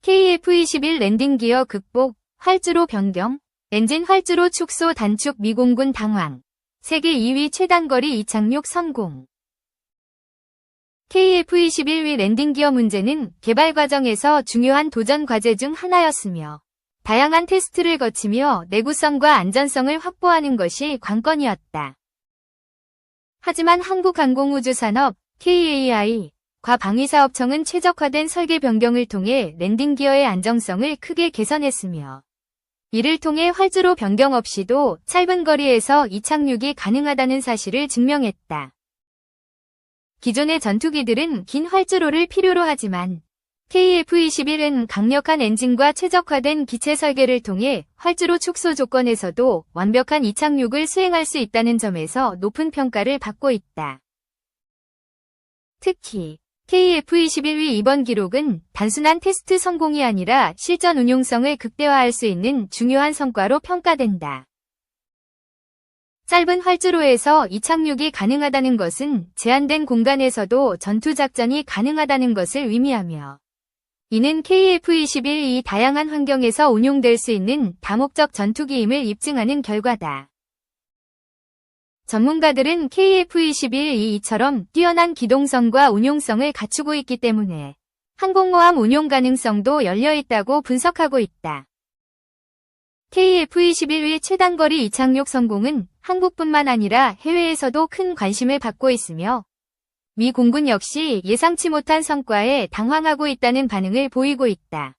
KF-21 랜딩 기어 극복, 활주로 변경, 엔진 활주로 축소 단축 미공군 당황, 세계 2위 최단거리 이착륙 성공. KF-21위 랜딩 기어 문제는 개발 과정에서 중요한 도전 과제 중 하나였으며 다양한 테스트를 거치며 내구성과 안전성을 확보하는 것이 관건이었다. 하지만 한국항공우주산업 KAI 과방위사업청은 최적화된 설계 변경을 통해 랜딩 기어의 안정성을 크게 개선했으며 이를 통해 활주로 변경 없이도 짧은 거리에서 이착륙이 가능하다는 사실을 증명했다. 기존의 전투기들은 긴 활주로를 필요로 하지만 KF-21은 강력한 엔진과 최적화된 기체 설계를 통해 활주로 축소 조건에서도 완벽한 이착륙을 수행할 수 있다는 점에서 높은 평가를 받고 있다. 특히 KF-21위 이번 기록은 단순한 테스트 성공이 아니라 실전 운용성을 극대화할 수 있는 중요한 성과로 평가된다. 짧은 활주로에서 이착륙이 가능하다는 것은 제한된 공간에서도 전투작전이 가능하다는 것을 의미하며 이는 KF-21이 다양한 환경에서 운용될 수 있는 다목적 전투기임을 입증하는 결과다. 전문가들은 KF-21이처럼 뛰어난 기동성과 운용성을 갖추고 있기 때문에 항공모함 운용 가능성도 열려있다고 분석하고 있다. KF-21의 최단거리 이착륙 성공은 한국뿐만 아니라 해외에서도 큰 관심을 받고 있으며 미 공군 역시 예상치 못한 성과에 당황하고 있다는 반응을 보이고 있다.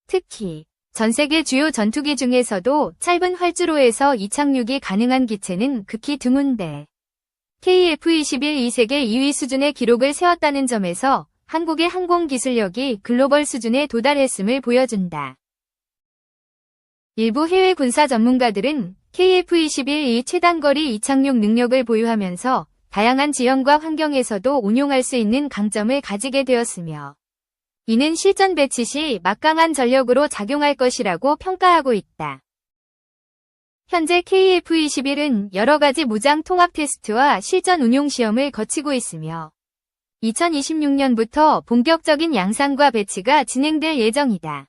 특히 전 세계 주요 전투기 중에서도 짧은 활주로에서 이착륙이 가능한 기체는 극히 드문데 KF-21이 세계 2위 수준의 기록을 세웠다는 점에서 한국의 항공기술력이 글로벌 수준에 도달했음을 보여준다. 일부 해외 군사 전문가들은 KF-21이 최단거리 이착륙 능력을 보유하면서 다양한 지형과 환경에서도 운용할 수 있는 강점을 가지게 되었으며 이는 실전 배치 시 막강한 전력으로 작용할 것이라고 평가하고 있다. 현재 KF-21은 여러 가지 무장 통합 테스트와 실전 운용 시험을 거치고 있으며 2026년부터 본격적인 양산과 배치가 진행될 예정이다.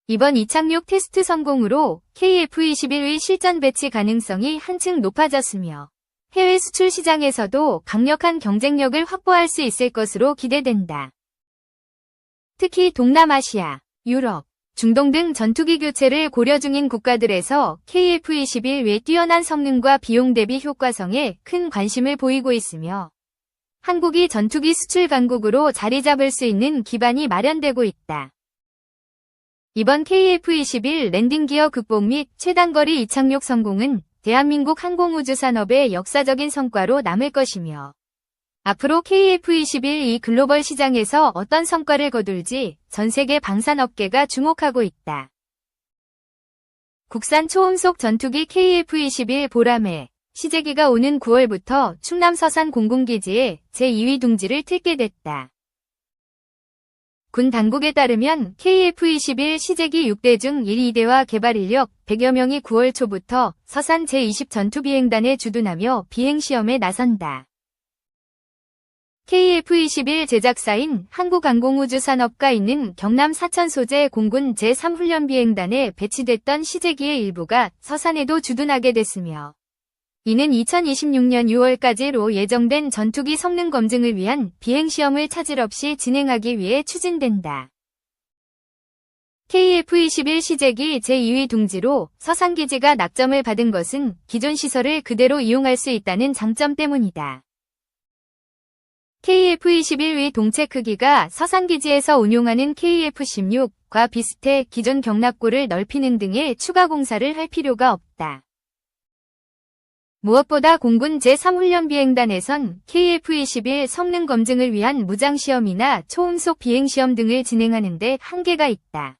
이번 이착륙 테스트 성공으로 KF-21의 실전 배치 가능성이 한층 높아졌으며 해외 수출 시장에서도 강력한 경쟁력을 확보할 수 있을 것으로 기대된다. 특히 동남아시아, 유럽, 중동 등 전투기 교체를 고려 중인 국가들에서 KF-21의 뛰어난 성능과 비용 대비 효과성에 큰 관심을 보이고 있으며 한국이 전투기 수출 강국으로 자리 잡을 수 있는 기반이 마련되고 있다. 이번 KF-21 랜딩 기어 극복 및 최단거리 이착륙 성공은 대한민국 항공우주산업의 역사적인 성과로 남을 것이며 앞으로 KF-21이 글로벌 시장에서 어떤 성과를 거둘지 전 세계 방산업계가 주목하고 있다. 국산 초음속 전투기 KF-21 보람에 시제기가 오는 9월부터 충남 서산 공군기지에 제2위 둥지를 틀게 됐다. 군 당국에 따르면 KF-21 시제기 6대 중 1, 2대와 개발 인력 100여 명이 9월 초부터 서산 제20 전투비행단에 주둔하며 비행시험에 나선다. KF-21 제작사인 한국항공우주산업과 있는 경남 사천 소재 공군 제3훈련비행단에 배치됐던 시제기의 일부가 서산에도 주둔하게 됐으며 이는 2026년 6월까지로 예정된 전투기 성능 검증을 위한 비행시험을 차질 없이 진행하기 위해 추진된다. KF-21 시제기 제2위 둥지로 서산기지가 낙점을 받은 것은 기존 시설을 그대로 이용할 수 있다는 장점 때문이다. KF-21의 동체 크기가 서산기지에서 운용하는 KF-16과 비슷해 기존 경납고를 넓히는 등의 추가 공사를 할 필요가 없다. 무엇보다 공군 제3훈련비행단에선 KF-21 성능 검증을 위한 무장시험이나 초음속 비행시험 등을 진행하는 데 한계가 있다.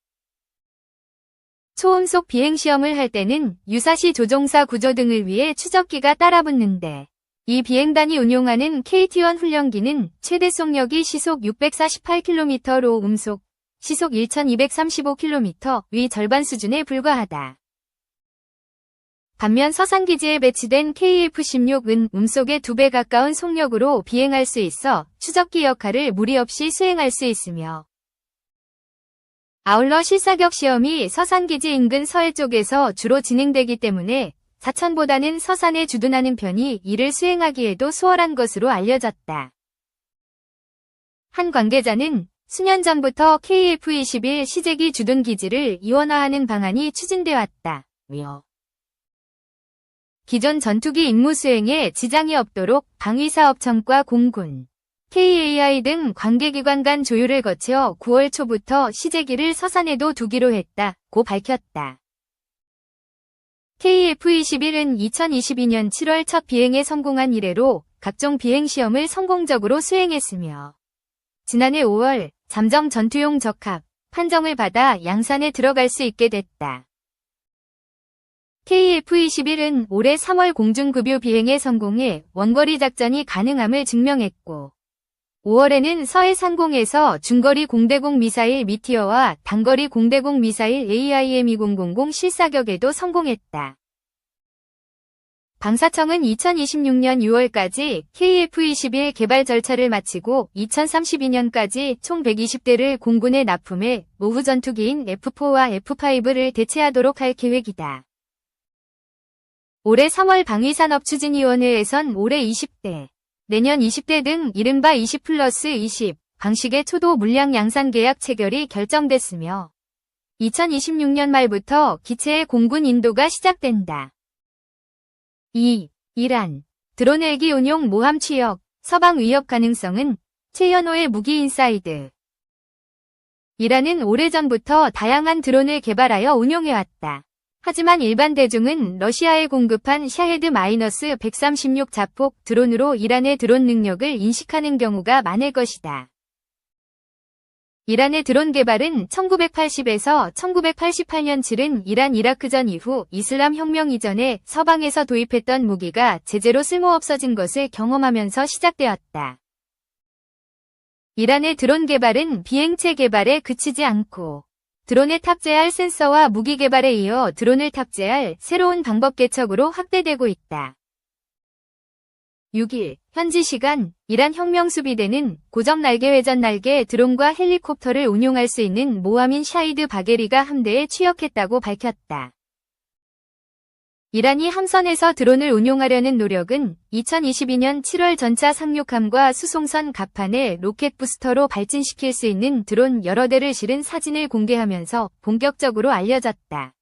초음속 비행시험을 할 때는 유사시 조종사 구조 등을 위해 추적기가 따라붙는데 이 비행단이 운용하는 KT-1 훈련기는 최대 속력이 시속 648km로 음속, 시속 1235km의 절반 수준에 불과하다. 반면 서산기지에 배치된 KF-16은 음속의 2배 가까운 속력으로 비행할 수 있어 추적기 역할을 무리 없이 수행할 수 있으며 아울러 실사격 시험이 서산기지 인근 서해 쪽에서 주로 진행되기 때문에 사천보다는 서산에 주둔하는 편이 이를 수행하기에도 수월한 것으로 알려졌다. 한 관계자는 수년 전부터 KF-21 시제기 주둔 기지를 이원화하는 방안이 추진돼 왔다며 기존 전투기 임무 수행에 지장이 없도록 방위사업청과 공군, KAI 등 관계기관 간 조율을 거쳐 9월 초부터 시제기를 서산에도 두기로 했다고 밝혔다. KF-21은 2022년 7월 첫 비행에 성공한 이래로 각종 비행시험을 성공적으로 수행했으며 지난해 5월 잠정 전투용 적합 판정을 받아 양산에 들어갈 수 있게 됐다. KF-21은 올해 3월 공중급유 비행에 성공해 원거리 작전이 가능함을 증명했고 5월에는 서해 상공에서 중거리 공대공 미사일 미티어와 단거리 공대공 미사일 AIM-2000 실사격에도 성공했다. 방사청은 2026년 6월까지 KF-21 개발 절차를 마치고 2032년까지 총 120대를 공군에 납품해 노후 전투기인 F4와 F5를 대체하도록 할 계획이다. 올해 3월 방위산업추진위원회에선 올해 20대, 내년 20대 등 이른바 20+20 방식의 초도 물량 양산 계약 체결이 결정됐으며 2026년 말부터 기체의 공군 인도가 시작된다. 2. 이란 드론 헬기 운용 모함 취역, 서방 위협 가능성은 최연호의 무기인사이드. 이란은 오래전부터 다양한 드론을 개발하여 운용해왔다. 하지만 일반 대중은 러시아에 공급한 샤헤드-136 자폭 드론으로 이란의 드론 능력을 인식하는 경우가 많을 것이다. 이란의 드론 개발은 1980에서 1988년 치른 이란-이라크전 이후 이슬람 혁명 이전에 서방에서 도입했던 무기가 제대로 쓸모없어진 것을 경험하면서 시작되었다. 이란의 드론 개발은 비행체 개발에 그치지 않고 드론에 탑재할 센서와 무기 개발에 이어 드론을 탑재할 새로운 방법 개척으로 확대되고 있다. 6일 현지 시간 이란 혁명수비대는 고정 날개 회전 날개 드론과 헬리콥터를 운용할 수 있는 모함인 샤히드 바게리가 함대에 취역했다고 밝혔다. 이란이 함선에서 드론을 운용하려는 노력은 2022년 7월 전차 상륙함과 수송선 갑판에 로켓 부스터로 발진시킬 수 있는 드론 여러 대를 실은 사진을 공개하면서 본격적으로 알려졌다.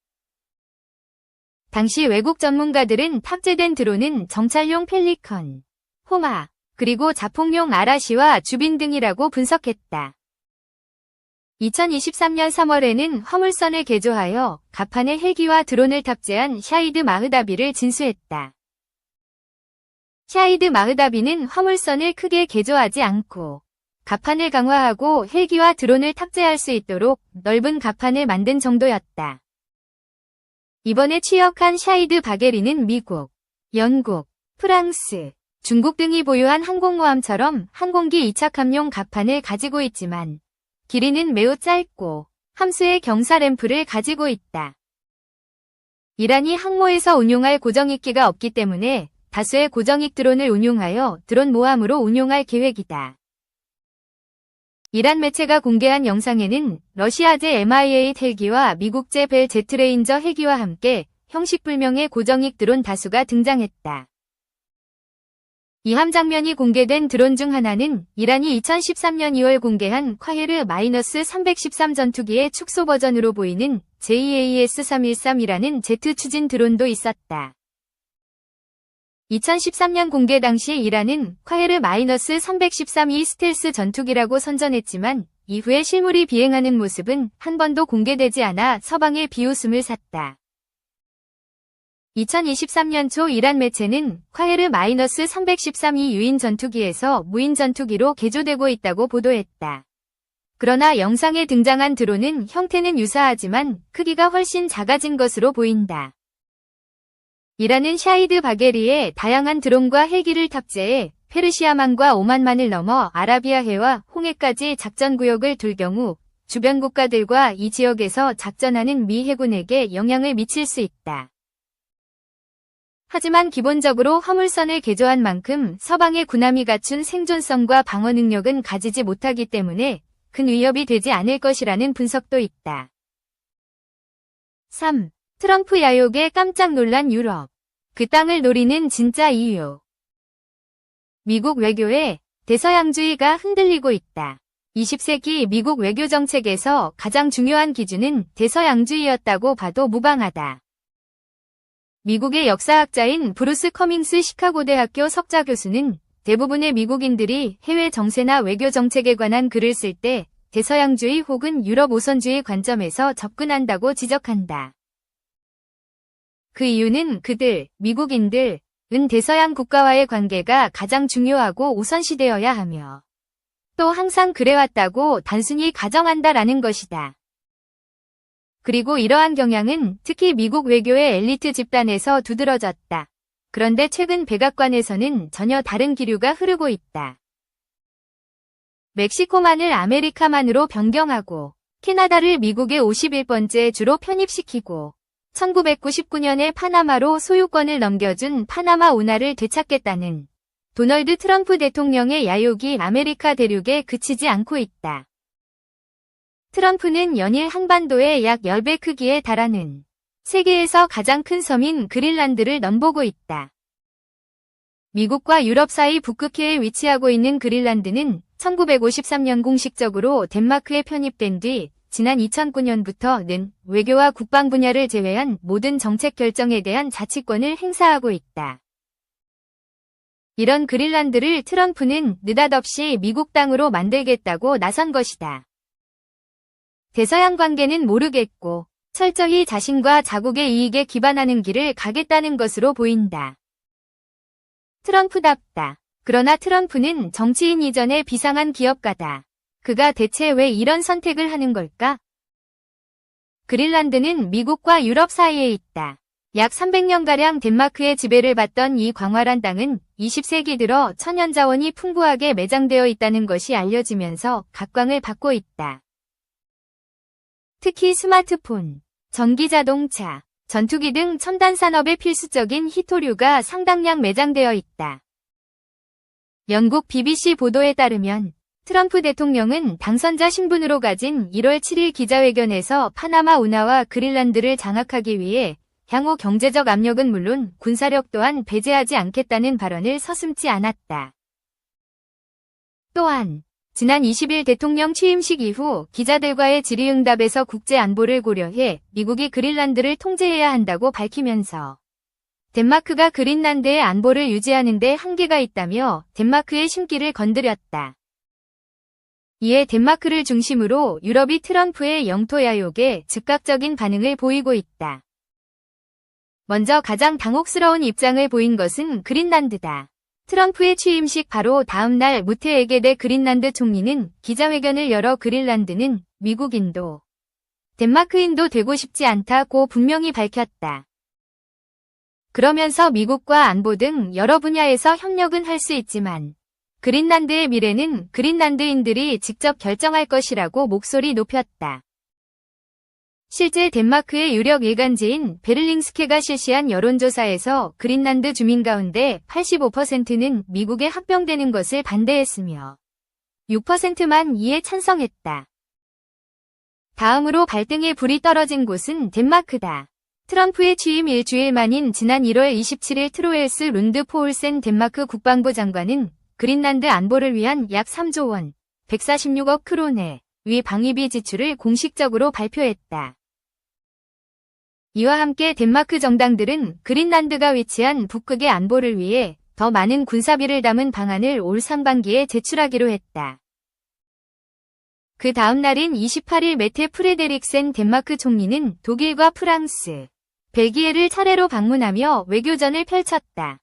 당시 외국 전문가들은 탑재된 드론은 정찰용 펠리컨, 호마, 그리고 자폭용 아라시와 주빈 등이라고 분석했다. 2023년 3월에는 화물선을 개조하여 갑판에 헬기와 드론을 탑재한 샤히드 마흐다비를 진수했다. 샤히드 마흐다비는 화물선을 크게 개조하지 않고 갑판을 강화하고 헬기와 드론을 탑재할 수 있도록 넓은 갑판을 만든 정도였다. 이번에 취역한 샤히드 바게리는 미국, 영국, 프랑스, 중국 등이 보유한 항공모함처럼 항공기 이착함용 갑판을 가지고 있지만 길이는 매우 짧고 함수의 경사 램프를 가지고 있다. 이란이 항모에서 운용할 고정익기가 없기 때문에 다수의 고정익 드론을 운용하여 드론 모함으로 운용할 계획이다. 이란 매체가 공개한 영상에는 러시아제 MI8 헬기와 미국제 벨 제트레인저 헬기와 함께 형식불명의 고정익 드론 다수가 등장했다. 이 함 장면이 공개된 드론 중 하나는 이란이 2013년 2월 공개한 콰헤르-313 전투기의 축소 버전으로 보이는 JAS-313이라는 제트 추진 드론도 있었다. 2013년 공개 당시 이란은 콰헤르-313이 스텔스 전투기라고 선전했지만 이후에 실물이 비행하는 모습은 한 번도 공개되지 않아 서방의 비웃음을 샀다. 2023년 초 이란 매체는 콰헤르-313이 유인 전투기에서 무인 전투기로 개조되고 있다고 보도했다. 그러나 영상에 등장한 드론은 형태는 유사하지만 크기가 훨씬 작아진 것으로 보인다. 이란은 샤히드 바게리에 다양한 드론과 헬기를 탑재해 페르시아만과 오만만을 넘어 아라비아해와 홍해까지 작전구역을 둘 경우 주변 국가들과 이 지역에서 작전하는 미 해군에게 영향을 미칠 수 있다. 하지만 기본적으로 화물선을 개조한 만큼 서방의 군함이 갖춘 생존성과 방어 능력은 가지지 못하기 때문에 큰 위협이 되지 않을 것이라는 분석도 있다. 3. 트럼프 야욕에 깜짝 놀란 유럽. 그 땅을 노리는 진짜 이유. 미국 외교에 대서양주의가 흔들리고 있다. 20세기 미국 외교 정책에서 가장 중요한 기준은 대서양주의였다고 봐도 무방하다. 미국의 역사학자인 브루스 커밍스 시카고대학교 석좌 교수는 대부분의 미국인들이 해외 정세나 외교 정책에 관한 글을 쓸 때 대서양주의 혹은 유럽 우선주의 관점에서 접근한다고 지적한다. 그 이유는 그들, 미국인들은 대서양 국가와의 관계가 가장 중요하고 우선시되어야 하며 또 항상 그래왔다고 단순히 가정한다라는 것이다. 그리고 이러한 경향은 특히 미국 외교의 엘리트 집단에서 두드러졌다. 그런데 최근 백악관에서는 전혀 다른 기류가 흐르고 있다. 멕시코만을 아메리카만으로 변경하고 캐나다를 미국의 51번째 주로 편입시키고 1999년에 파나마로 소유권을 넘겨준 파나마 운하를 되찾겠다는 도널드 트럼프 대통령의 야욕이 아메리카 대륙에 그치지 않고 있다. 트럼프는 연일 한반도의 약 10배 크기에 달하는 세계에서 가장 큰 섬인 그린란드를 넘보고 있다. 미국과 유럽 사이 북극해에 위치하고 있는 그린란드는 1953년 공식적으로 덴마크에 편입된 뒤 지난 2009년부터는 외교와 국방 분야를 제외한 모든 정책 결정에 대한 자치권을 행사하고 있다. 이런 그린란드를 트럼프는 느닷없이 미국 땅으로 만들겠다고 나선 것이다. 대서양 관계는 모르겠고 철저히 자신과 자국의 이익에 기반하는 길을 가겠다는 것으로 보인다. 트럼프답다. 그러나 트럼프는 정치인 이전의 비상한 기업가다. 그가 대체 왜 이런 선택을 하는 걸까? 그린란드는 미국과 유럽 사이에 있다. 약 300년가량 덴마크의 지배를 받던 이 광활한 땅은 20세기 들어 천연자원이 풍부하게 매장되어 있다는 것이 알려지면서 각광을 받고 있다. 특히 스마트폰, 전기자동차, 전투기 등 첨단 산업에 필수적인 희토류가 상당량 매장되어 있다. 영국 BBC 보도에 따르면 트럼프 대통령은 당선자 신분으로 가진 1월 7일 기자회견에서 파나마 운하와 그린란드를 장악하기 위해 향후 경제적 압력은 물론 군사력 또한 배제하지 않겠다는 발언을 서슴지 않았다. 또한 지난 20일 대통령 취임식 이후 기자들과의 질의응답에서 국제 안보를 고려해 미국이 그린란드를 통제해야 한다고 밝히면서 덴마크가 그린란드의 안보를 유지하는 데 한계가 있다며 덴마크의 심기를 건드렸다. 이에 덴마크를 중심으로 유럽이 트럼프의 영토 야욕에 즉각적인 반응을 보이고 있다. 먼저 가장 당혹스러운 입장을 보인 것은 그린란드다. 트럼프의 취임식 바로 다음 날 무테 에게데 그린란드 총리는 기자회견을 열어 그린란드는 미국인도 덴마크인도 되고 싶지 않다고 분명히 밝혔다. 그러면서 미국과 안보 등 여러 분야에서 협력은 할 수 있지만 그린란드의 미래는 그린란드인들이 직접 결정할 것이라고 목소리 높였다. 실제 덴마크의 유력 일간지인 베를링스케가 실시한 여론조사에서 그린란드 주민 가운데 85%는 미국에 합병되는 것을 반대했으며 6%만 이에 찬성했다. 다음으로 발등에 불이 떨어진 곳은 덴마크다. 트럼프의 취임 일주일 만인 지난 1월 27일 트로엘스 룬드 포울센 덴마크 국방부 장관은 그린란드 안보를 위한 약 3조 원, 146억 크로네 위 방위비 지출을 공식적으로 발표했다. 이와 함께 덴마크 정당들은 그린란드가 위치한 북극의 안보를 위해 더 많은 군사비를 담은 방안을 올 상반기에 제출하기로 했다. 그 다음 날인 28일 메테 프레데릭센 덴마크 총리는 독일과 프랑스, 벨기에를 차례로 방문하며 외교전을 펼쳤다.